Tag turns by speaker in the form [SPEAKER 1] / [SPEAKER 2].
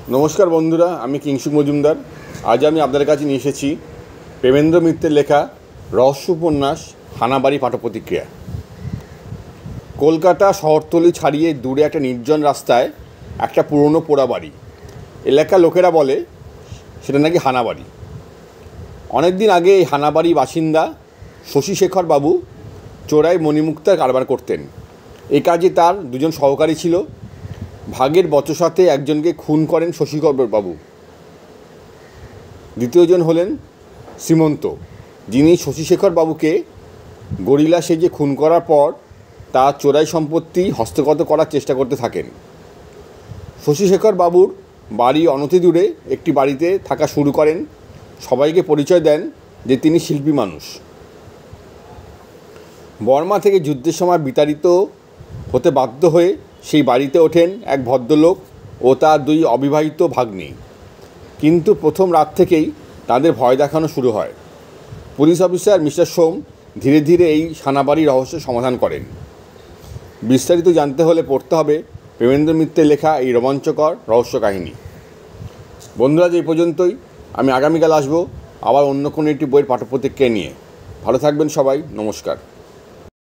[SPEAKER 1] নমস্কার বন্ধুরা, আমি কিংশুক মজুমদার। আজ আমি আপনাদের কাছে নিয়ে এসেছি প্রেমেন্দ্র মিত্রের লেখা রহস্য উপন্যাস হানাবাড়ি পাঠপ্রতিক্রিয়া। কলকাতা শহরতলি ছাড়িয়ে দূরে একটা নির্জন রাস্তায় একটা পুরনো পোড়া বাড়ি। এলাকার লোকেরা বলে সেটা নাকি হানাবাড়ি। অনেক দিন আগে এই হানাবাড়ির বাসিন্দা শশীশেখর বাবু চোরাই মণিমুক্তার কারবার করতেন। এই কাজে তার দুজন সহকারী ছিল। ভাগের বচসাতে একজনকে খুন করেন শশীশেখর বাবু। দ্বিতীয়জন হলেন শ্রীমন্ত, যিনি শশীশেখর বাবুকে গরিলা সেজে খুন করার পর তার চোরাই সম্পত্তি হস্তগত করার চেষ্টা করতে থাকেন। শশীশেখর বাবুর বাড়ি অনতি দূরে একটি বাড়িতে থাকা শুরু করেন। সবাইকে পরিচয় দেন যে তিনি শিল্পী মানুষ। বর্মা থেকে যুদ্ধের সময় বিতাড়িত হতে বাধ্য হয়ে সেই বাড়িতে ওঠেন এক ভদ্রলোক ও তার দুই অবিবাহিত ভাগ্নি। কিন্তু প্রথম রাত থেকেই তাদের ভয় দেখানো শুরু হয়। পুলিশ অফিসার মিস্টার সোম ধীরে ধীরে এই হানাবাড়ির রহস্যের সমাধান করেন। বিস্তারিত জানতে হলে পড়তে হবে প্রেমেন্দ্র মিত্রের লেখা এই রোমাঞ্চকর রহস্য কাহিনী। বন্ধুরা, এই পর্যন্তই। আমি আগামীকাল আসবো আবার অন্য কোনো একটি বইয়ের পাঠ্যপ্রতিক্রিয়া নিয়ে। ভালো থাকবেন সবাই। নমস্কার।